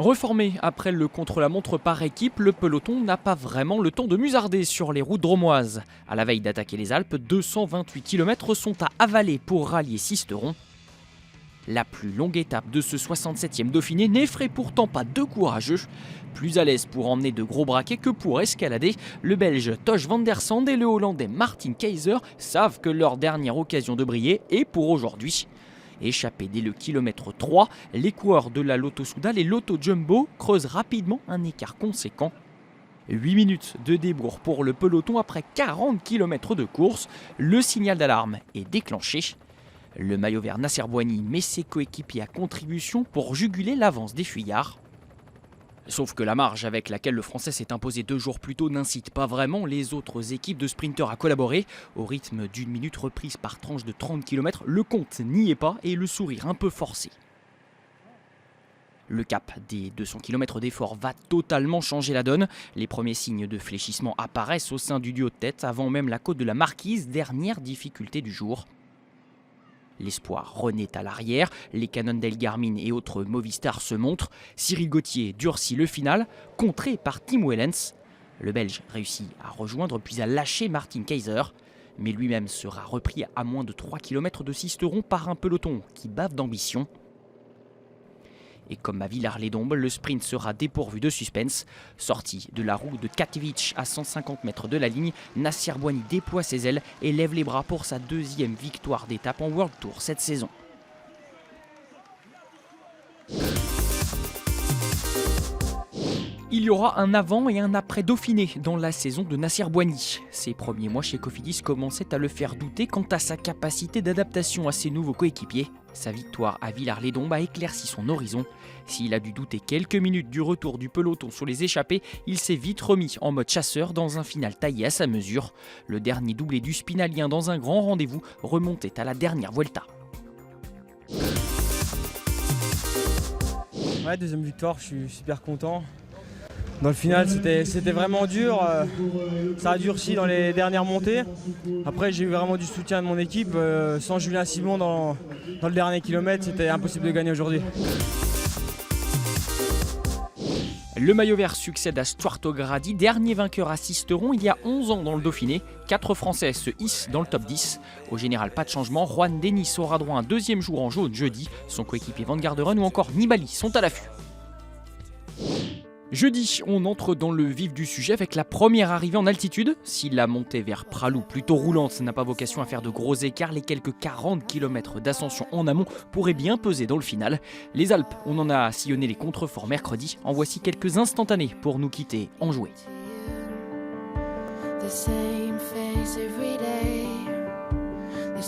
Reformé après le contre-la-montre par équipe, le peloton n'a pas vraiment le temps de musarder sur les routes drômoises. À la veille d'attaquer les Alpes, 228 km sont à avaler pour rallier Sisteron. La plus longue étape de ce 67e Dauphiné n'effraie pourtant pas deux courageux. Plus à l'aise pour emmener de gros braquets que pour escalader, le Belge Tosh van der Sande et le Hollandais Martin Keizer savent que leur dernière occasion de briller est pour aujourd'hui. Échappés dès le kilomètre 3, les coureurs de la Lotto Soudal et Lotto Jumbo creusent rapidement un écart conséquent. 8 minutes de débours pour le peloton après 40 km de course, le signal d'alarme est déclenché. Le maillot vert Nasser Bouhanni met ses coéquipiers à contribution pour juguler l'avance des fuyards. Sauf que la marge avec laquelle le Français s'est imposé 2 jours plus tôt n'incite pas vraiment les autres équipes de sprinteurs à collaborer. Au rythme d'une minute reprise par tranche de 30 km, le compte n'y est pas et le sourire un peu forcé. Le cap des 200 km d'effort va totalement changer la donne. Les premiers signes de fléchissement apparaissent au sein du duo de tête avant même la côte de la Marquise, dernière difficulté du jour. L'espoir renaît à l'arrière, les Cannondale Garmin et autres Movistar se montrent. Cyril Gauthier durcit le final, contré par Tim Wellens. Le Belge réussit à rejoindre puis à lâcher Martin Keizer. Mais lui-même sera repris à moins de 3 km de Sisteron par un peloton qui bave d'ambition. Et comme à Villars-les-Dombes, le sprint sera dépourvu de suspense. Sorti de la roue de Katowice à 150 mètres de la ligne, Nasser Bouhanni déploie ses ailes et lève les bras pour sa 2e victoire d'étape en World Tour cette saison. Il y aura un avant et un après Dauphiné dans la saison de Nasser Bouhanni. Ses premiers mois chez Cofidis commençaient à le faire douter quant à sa capacité d'adaptation à ses nouveaux coéquipiers. Sa victoire à Villars-les-Dombes a éclairci son horizon. S'il a dû douter quelques minutes du retour du peloton sur les échappées, il s'est vite remis en mode chasseur dans un final taillé à sa mesure. Le dernier doublé du Spinalien dans un grand rendez-vous remontait à la dernière Vuelta. Ouais, 2e victoire, je suis super content. Dans le final, c'était vraiment dur. Ça a durci dans les dernières montées. Après, j'ai eu vraiment du soutien de mon équipe. Sans Julien Simon dans le dernier kilomètre, c'était impossible de gagner aujourd'hui. Le maillot vert succède à Stuart O'Grady, dernier vainqueur à Sisteron il y a 11 ans dans le Dauphiné. 4 Français se hissent dans le top 10. Au général, pas de changement. Juan Denis aura droit à un 2e jour en jaune jeudi. Son coéquipier Van Garderen ou encore Nibali sont à l'affût. Jeudi, on entre dans le vif du sujet avec la première arrivée en altitude. Si la montée vers Pralou, plutôt roulante, n'a pas vocation à faire de gros écarts, les quelques 40 km d'ascension en amont pourraient bien peser dans le final. Les Alpes, on en a sillonné les contreforts mercredi. En voici quelques instantanés pour nous quitter enjoués. The same face every day. The